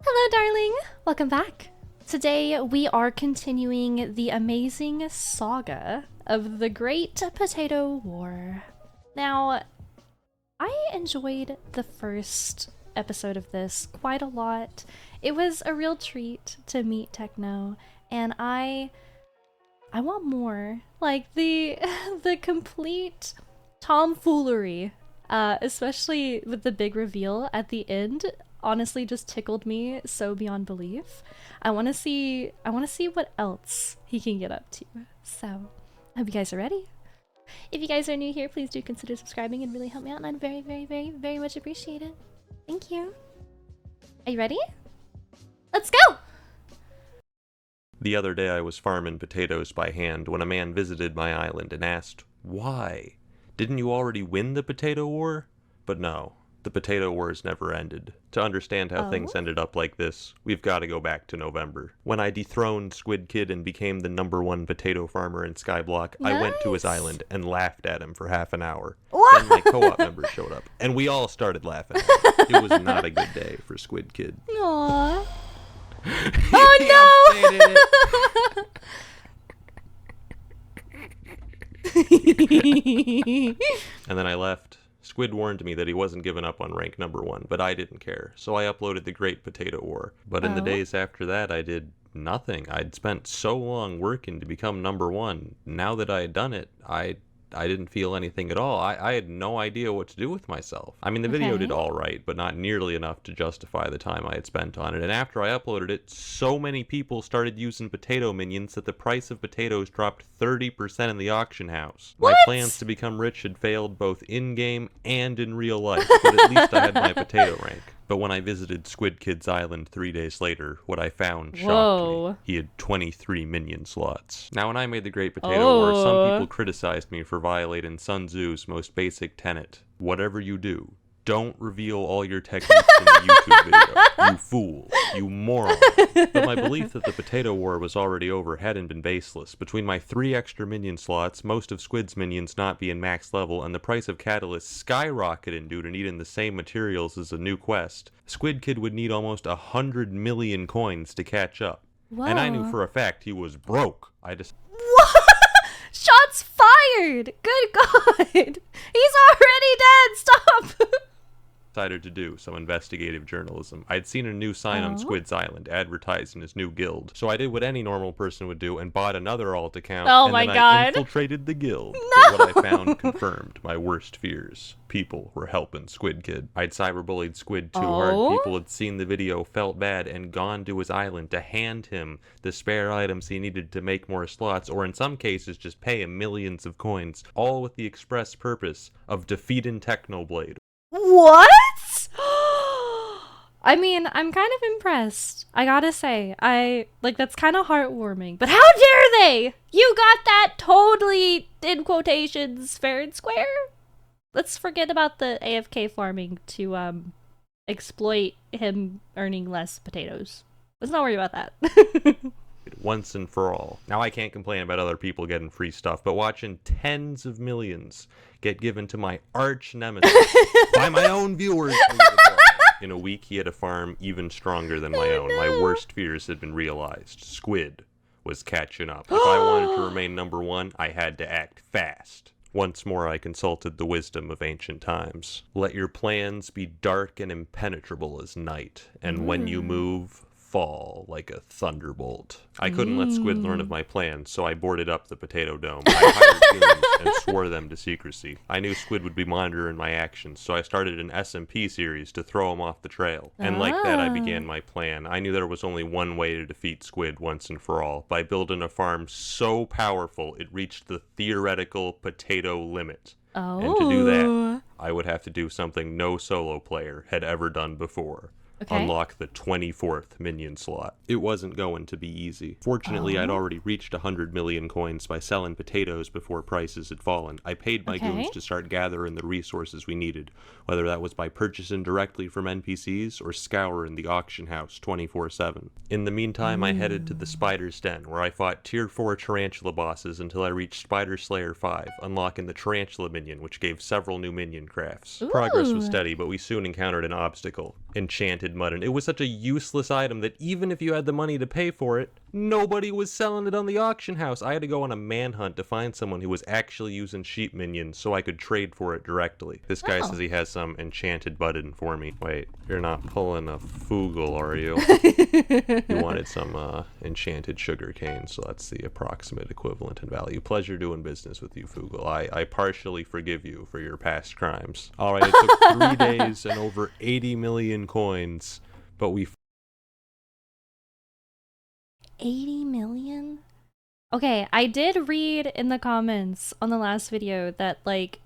Hello, darling. Welcome back. Today we are continuing the amazing saga of the Great Potato War. Now, I enjoyed the first episode of this quite a lot. It was a real treat to meet Techno, and I want more. Like the complete tomfoolery, especially with the big reveal at the end, honestly just tickled me so beyond belief. I want to see what else he can get up to. So, I hope you guys are ready. If you guys are new here, please do consider subscribing and really help me out, and I'd very, very, very, very much appreciate it. Thank you. Are you ready? Let's go! The other day I was farming potatoes by hand when a man visited my island and asked, "Why? Didn't you already win the potato war?" But no, the potato wars never ended. To understand how things ended up like this, we've got to go back to November. When I dethroned Squid Kid and became the #1 potato farmer in Skyblock, I went to his island and laughed at him for half an hour. What? Then my co-op members showed up, and we all started laughing at him. It was not a good day for Squid Kid. Aww. Oh no! And then I left. Squid warned me that he wasn't giving up on rank #1, but I didn't care, so I uploaded the Great Potato War. But in the days after that, I did nothing. I'd spent so long working to become #1. Now that I had done it, I didn't feel anything at all. I had no idea what to do with myself. I mean, the video did all right, but not nearly enough to justify the time I had spent on it. And after I uploaded it, so many people started using potato minions that the price of potatoes dropped 30% in the auction house. What? My plans to become rich had failed both in-game and in real life, but at least I had my potato rank. But when I visited Squid Kid's island 3 days later, what I found shocked me. He had 23 minion slots. Now, when I made the Great Potato War, some people criticized me for violating Sun Tzu's most basic tenet. Whatever you do, don't reveal all your techniques in a YouTube video. You fool. You moron. But my belief that the Potato War was already over hadn't been baseless. Between my 3 extra minion slots, most of Squid's minions not being max level, and the price of catalysts skyrocketing due to needing the same materials as a new quest, Squid Kid would need almost 100 million coins to catch up. Whoa. And I knew for a fact he was broke. Shots fired! Good God! He's already dead! Stop! Decided to do some investigative journalism. I'd seen a new sign on Squid's Island advertising his new guild, so I did what any normal person would do and bought another alt account. Oh and my then God. I infiltrated the guild. No! But what I found confirmed my worst fears. People were helping Squid Kid. I'd cyberbullied Squid too hard. People had seen the video, felt bad, and gone to his island to hand him the spare items he needed to make more slots, or in some cases just pay him millions of coins, all with the express purpose of defeating Technoblade. What? I mean, I'm kind of impressed. I gotta say, that's kind of heartwarming. But how dare they? You got that totally, in quotations, fair and square? Let's forget about the AFK farming to, exploit him earning less potatoes. Let's not worry about that. Once and for all. Now, I can't complain about other people getting free stuff, but watching tens of millions get given to my arch nemesis by my own viewers. In a week, he had a farm even stronger than my own. My worst fears had been realized. Squid was catching up. If I wanted to remain #1, I had to act fast. Once more, I consulted the wisdom of ancient times. Let your plans be dark and impenetrable as night, and when you move, fall like a thunderbolt. I couldn't let Squid learn of my plans, so I boarded up the potato dome. I hired goons and swore them to secrecy. I knew Squid would be monitoring my actions, so I started an SMP series to throw him off the trail. And like that, I began my plan. I knew there was only one way to defeat Squid once and for all, by building a farm so powerful it reached the theoretical potato limit. And to do that, I would have to do something no solo player had ever done before. Unlock the 24th minion slot. It wasn't going to be easy. Fortunately, I'd already reached 100 million coins by selling potatoes before prices had fallen. I paid my goons to start gathering the resources we needed, whether that was by purchasing directly from NPCs or scouring the auction house 24/7. In the meantime, I headed to the Spider's Den, where I fought Tier 4 Tarantula bosses until I reached Spider Slayer 5, unlocking the Tarantula minion, which gave several new minion crafts. Progress was steady, but we soon encountered an obstacle. enchanted mutton. It was such a useless item that even if you had the money to pay for it, nobody was selling it on the auction house. I had to go on a manhunt to find someone who was actually using sheep minions so I could trade for it directly. This guy says he has some enchanted mutton for me. Wait, you're not pulling a Fugle, are you? You wanted some enchanted sugar cane, so that's the approximate equivalent in value. Pleasure doing business with you, Fugle. I partially forgive you for your past crimes. All right, it took 3 days and over 80 million coins, but we 80 million? Okay, I did read in the comments on the last video that, like,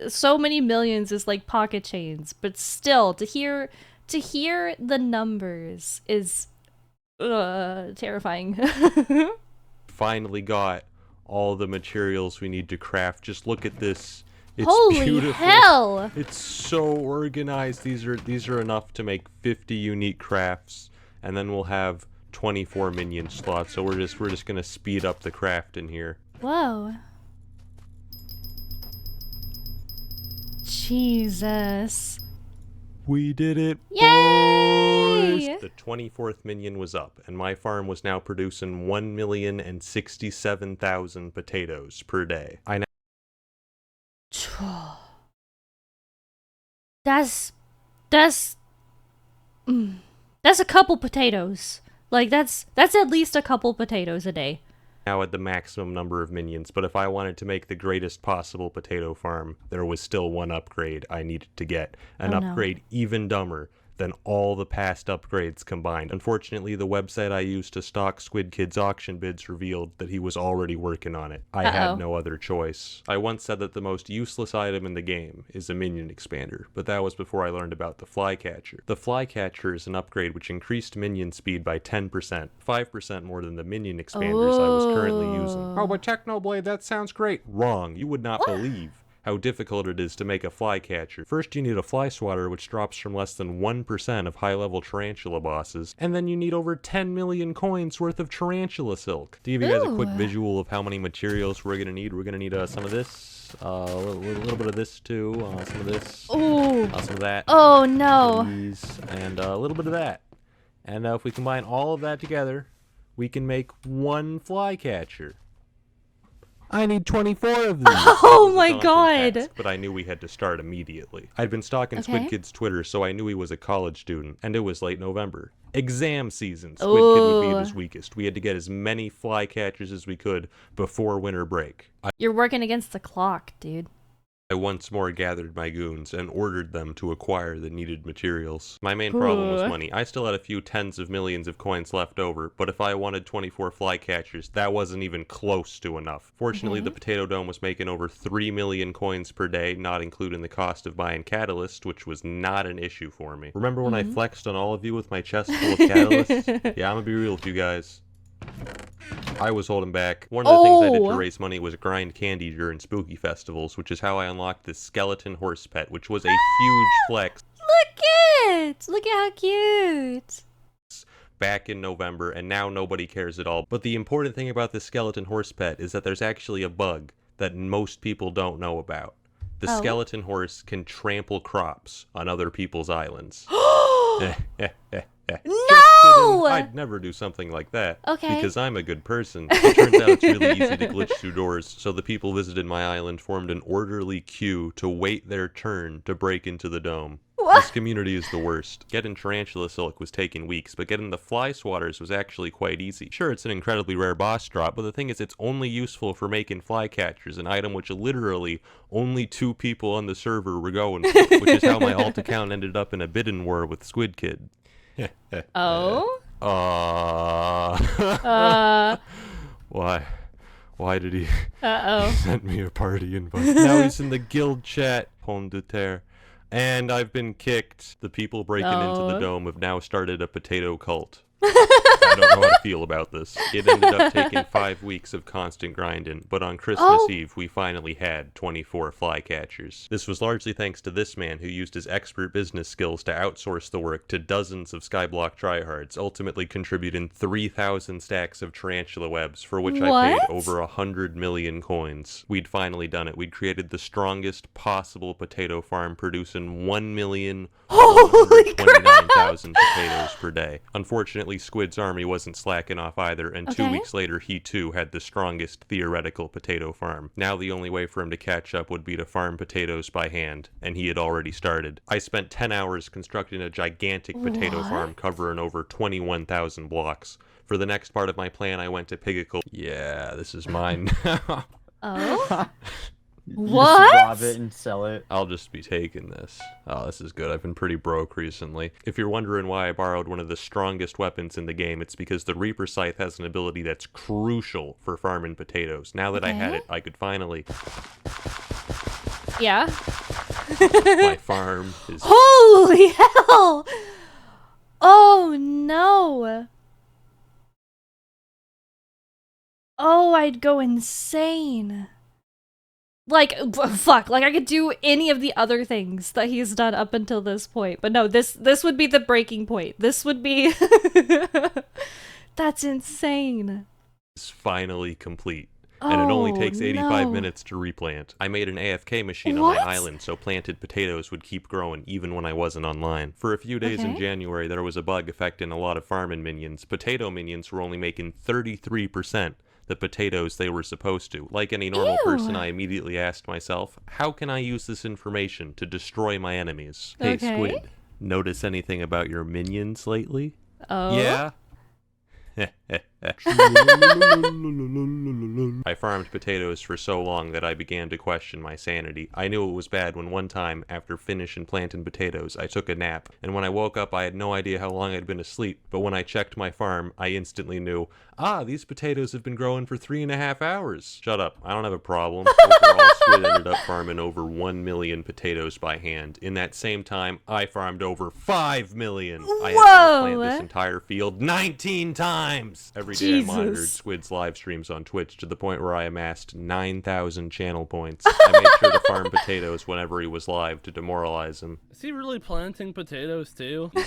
so many millions is like pocket chains, but still, to hear the numbers is terrifying. finally got all the materials we need to craft. Just look at this. It's Holy beautiful. hell! It's so organized. These are enough to make 50 unique crafts, and then we'll have 24 minion slots. So we're just gonna speed up the craft in here. Whoa. Jesus. We did it, Yay! boys! The 24th minion was up, and my farm was now producing 1,067,000 potatoes per day. That's a couple potatoes. Like that's at least a couple potatoes a day. Now at the maximum number of minions, but if I wanted to make the greatest possible potato farm, there was still one upgrade I needed to get. An upgrade even dumber than all the past upgrades combined. Unfortunately, the website I used to stock Squid Kid's auction bids revealed that he was already working on it. I had no other choice. I once said that the most useless item in the game is a minion expander, but that was before I learned about the flycatcher. The flycatcher is an upgrade which increased minion speed by 10%, 5% more than the minion expanders I was currently using. Oh, but Technoblade, that sounds great. Wrong. You would not believe how difficult it is to make a flycatcher. First, you need a fly swatter, which drops from less than 1% of high-level tarantula bosses, and then you need over 10 million coins worth of tarantula silk. To give you guys a quick visual of how many materials we're gonna need some of this, a little bit of this too, some of this, some of that. Oh no! These, and a little bit of that. And if we combine all of that together, we can make one flycatcher. I need 24 of these. Oh my god! Task, but I knew we had to start immediately. I'd been stalking Squid Kid's Twitter, so I knew he was a college student, and it was late November. Exam season. Squid Kid would be at his weakest. We had to get as many flycatchers as we could before winter break. You're working against the clock, dude. I once more gathered my goons and ordered them to acquire the needed materials. My main problem was money. I still had a few tens of millions of coins left over, but if I wanted 24 flycatchers, that wasn't even close to enough. Fortunately, the Potato Dome was making over 3 million coins per day, not including the cost of buying Catalyst, which was not an issue for me. Remember when I flexed on all of you with my chest full of Catalyst? Yeah, I'm gonna be real with you guys. I was holding back. One of the things I did to raise money was grind candy during spooky festivals, which is how I unlocked this skeleton horse pet, which was a huge flex. Look at how cute! Back in November, and now nobody cares at all. But the important thing about this skeleton horse pet is that there's actually a bug that most people don't know about. The skeleton horse can trample crops on other people's islands. No! I'd never do something like that. Okay. Because I'm a good person. It turns out it's really easy to glitch through doors, so the people visited my island formed an orderly queue to wait their turn to break into the dome. What? This community is the worst. Getting tarantula silk was taking weeks, but getting the fly swatters was actually quite easy. Sure, it's an incredibly rare boss drop, but the thing is it's only useful for making flycatchers, an item which literally only 2 people on the server were going for, which is how my alt account ended up in a bidding war with Squid Kid. Why did he send me a party invite? Now he's in the guild chat. Pomme de terre. And I've been kicked. The people breaking into the dome have now started a potato cult. I don't know how to feel about this. It ended up taking 5 weeks of constant grinding, but on Christmas Eve, we finally had 24 flycatchers. This was largely thanks to this man who used his expert business skills to outsource the work to dozens of Skyblock tryhards, ultimately contributing 3,000 stacks of tarantula webs, for which I paid over 100 million coins. We'd finally done it. We'd created the strongest possible potato farm, producing 1,129,000 potatoes per day. Unfortunately, Squid's army wasn't slacking off either, and 2 weeks later he too had the strongest theoretical potato farm. Now the only way for him to catch up would be to farm potatoes by hand, and he had already started. I spent 10 hours constructing a gigantic potato farm covering over 21,000 blocks. For the next part of my plan, I went to Pigacle. Yeah, this is mine. Oh? What? Just rob it and sell it. I'll just be taking this. Oh, this is good. I've been pretty broke recently. If you're wondering why I borrowed one of the strongest weapons in the game, it's because the Reaper Scythe has an ability that's crucial for farming potatoes. Now that I had it, I could finally... Yeah? My farm is... Holy hell! Oh, no. Oh, I'd go insane. Like, fuck, like I could do any of the other things that he's done up until this point. But no, this would be the breaking point. This would be... That's insane. It's finally complete. And it only takes 85 minutes to replant. I made an AFK machine on my island so planted potatoes would keep growing even when I wasn't online. For a few days in January, there was a bug affecting a lot of farming minions. Potato minions were only making 33% the potatoes they were supposed to. Like any normal person, I immediately asked myself, how can I use this information to destroy my enemies? Hey, Squid, notice anything about your minions lately? Oh? Yeah? I farmed potatoes for so long that I began to question my sanity. I knew it was bad when one time, after finishing planting potatoes, I took a nap, and when I woke up I had no idea how long I'd been asleep, but when I checked my farm, I instantly knew, these potatoes have been growing for 3.5 hours. Shut up, I don't have a problem. Overall, Squid ended up farming over 1 million potatoes by hand. In that same time, I farmed over 5 million. I had to plant this entire field 19 times! Every day I monitored Squid's live streams on Twitch to the point where I amassed 9,000 channel points. I made sure to farm potatoes whenever he was live to demoralize him. Is he really planting potatoes too? This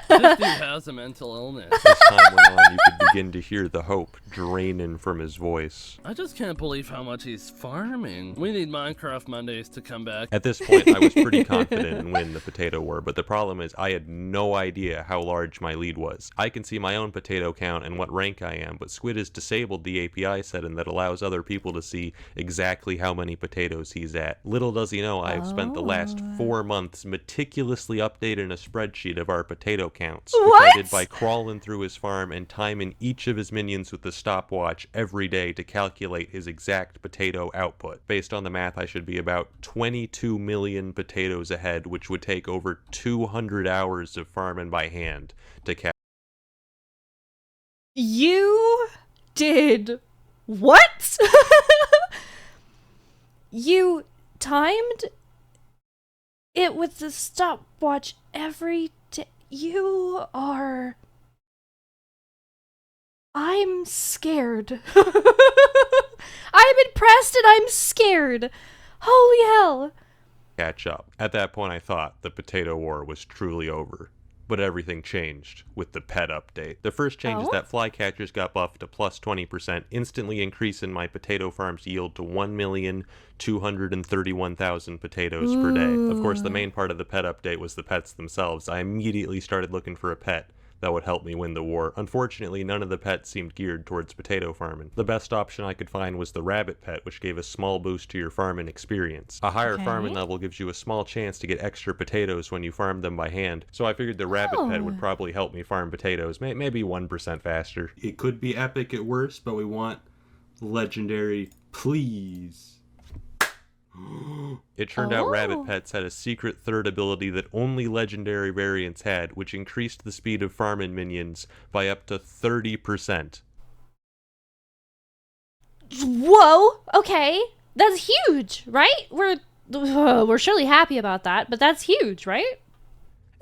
dude has a mental illness. As time went on, you could begin to hear the hope draining from his voice. I just can't believe how much he's farming. We need Minecraft Mondays to come back. At this point, I was pretty confident in winning the potato war, but the problem is I had no idea how large my lead was. I can see my own potato count and what rank I am, but Squid has disabled the API setting that allows other people to see exactly how many potatoes he's at. Little does he know I have spent the last 4 months meticulously updating a spreadsheet of our potato counts, which I did by crawling through his farm and timing each of his minions with the stopwatch every day to calculate his exact potato output. Based on the math, I should be about 22 million potatoes ahead, which would take over 200 hours of farming by hand to catch. You did what? You timed it with the stopwatch every day. You are... I'm scared. I'm impressed and I'm scared. Holy hell. Catch up. At that point, I thought the potato war was truly over. But everything changed with the pet update. The first change is that flycatchers got buffed to plus 20%, instantly increasing my potato farm's yield to 1,231,000 potatoes per day. Of course, the main part of the pet update was the pets themselves. I immediately started looking for a pet that would help me win the war. Unfortunately, none of the pets seemed geared towards potato farming. The best option I could find was the rabbit pet, which gave a small boost to your farming experience. A higher farming level gives you a small chance to get extra potatoes when you farm them by hand, so I figured the rabbit pet would probably help me farm potatoes, maybe 1% faster. It could be epic at worst, but we want legendary, please. It turned out rabbit pets had a secret third ability that only legendary variants had, which increased the speed of farming minions by up to 30%. Whoa, okay. That's huge, right? We're surely happy about that, but that's huge, right?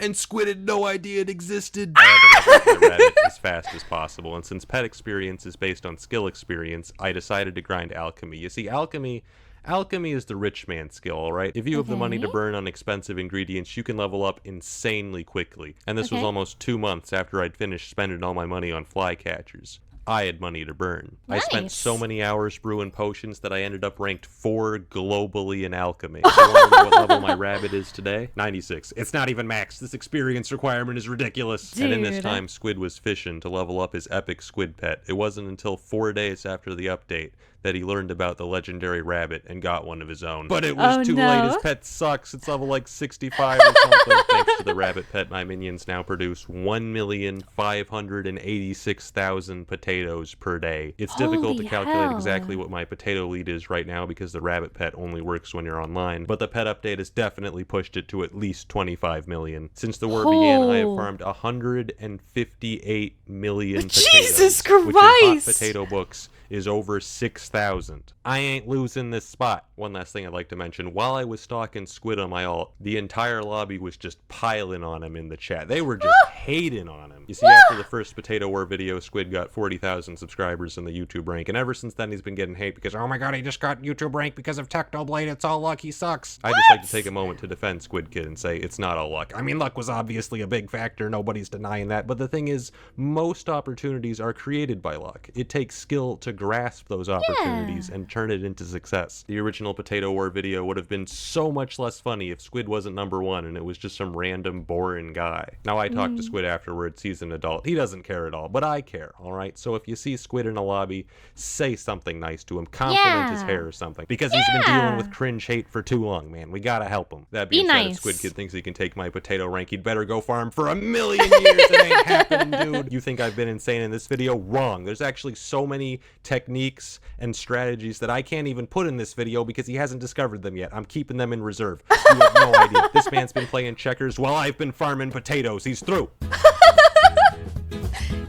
and Squid had no idea it existed. I had to level up my rabbit as fast as possible, and since pet experience is based on skill experience, I decided to grind alchemy. You see, alchemy is the rich man skill, alright? If you have the money to burn on expensive ingredients, you can level up insanely quickly. And this was almost 2 months after I'd finished spending all my money on flycatchers. I had money to burn. Nice. I spent so many hours brewing potions that I ended up ranked 4 globally in alchemy. You want to know what level my rabbit is today? 96. It's not even max. This experience requirement is ridiculous. Dude. And in this time, Squid was fishing to level up his epic squid pet. It wasn't until 4 days after the update that he learned about the legendary rabbit and got one of his own. But it was too late. His pet sucks. It's level like 65 or something. Thanks to the rabbit pet, my minions now produce 1,586,000 potatoes per day. It's difficult to calculate exactly what my potato lead is right now because the rabbit pet only works when you're online, but the pet update has definitely pushed it to at least 25 million. Since the war began, I have farmed 158 million potatoes. Jesus Which in Christ! Hot Potato Books is over 6,000. I ain't losing this spot. One last thing I'd like to mention. While I was stalking Squid on my alt, the entire lobby was just piling on him in the chat. They were just hating on him. You see, after the first Potato War video, Squid got 40,000 subscribers in the YouTube rank, and ever since then he's been getting hate because, oh my god, he just got YouTube rank because of Technoblade, it's all luck, he sucks. I just like to take a moment to defend Squid Kid and say it's not all luck. I mean, luck was obviously a big factor, nobody's denying that, but the thing is, most opportunities are created by luck. It takes skill to grasp those opportunities and turn it into success. The original Potato War video would have been so much less funny if Squid wasn't #1 and it was just some random boring guy. Now I talked to Squid afterwards, he's an adult. He doesn't care at all, but I care, alright? So if you see Squid in a lobby, say something nice to him, compliment his hair or something, because he's been dealing with cringe hate for too long, man. We gotta help him. That being said, if Squid Kid thinks he can take my potato rank, he'd better go farm for 1,000,000 years. It ain't happening, dude. You think I've been insane in this video? Wrong. There's actually so many techniques and strategies that I can't even put in this video because he hasn't discovered them yet. I'm keeping them in reserve. You have no idea. This man's been playing checkers while I've been farming potatoes. He's through.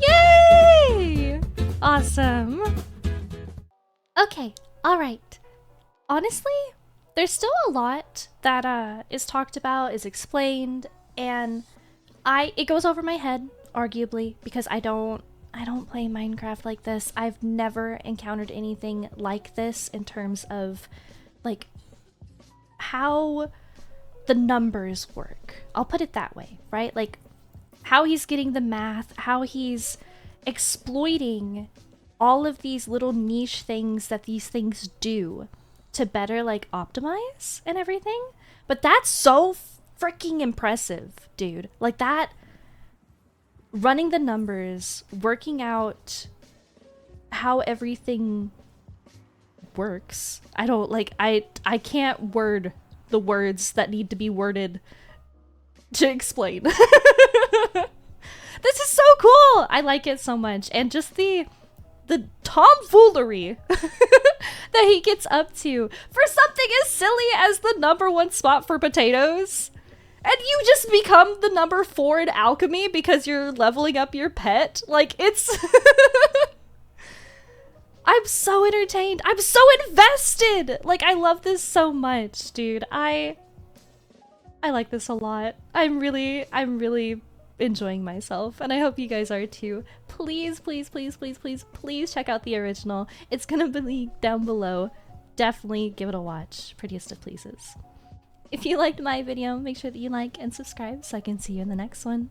Yay! Awesome. Okay, alright. Honestly, there's still a lot that is talked about, is explained, and it goes over my head, arguably, because I don't play Minecraft like this. I've never encountered anything like this in terms of, like, how the numbers work. I'll put it that way, right? Like, how he's getting the math, how he's exploiting all of these little niche things that these things do to better, like, optimize and everything. But that's so freaking impressive, dude. Like, that... running the numbers, working out how everything works. I don't, like, I can't word the words that need to be worded to explain. This is so cool! I like it so much. And just the tomfoolery that he gets up to for something as silly as the #1 spot for potatoes. And you just become the #4 in alchemy because you're leveling up your pet? Like, it's... I'm so entertained. I'm so invested! Like, I love this so much, dude. I like this a lot. I'm really enjoying myself, and I hope you guys are too. Please, please, please, please, please, please check out the original. It's gonna be linked down below. Definitely give it a watch. Prettiest of pleases. If you liked my video, make sure that you like and subscribe so I can see you in the next one.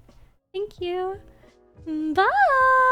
Thank you. Bye!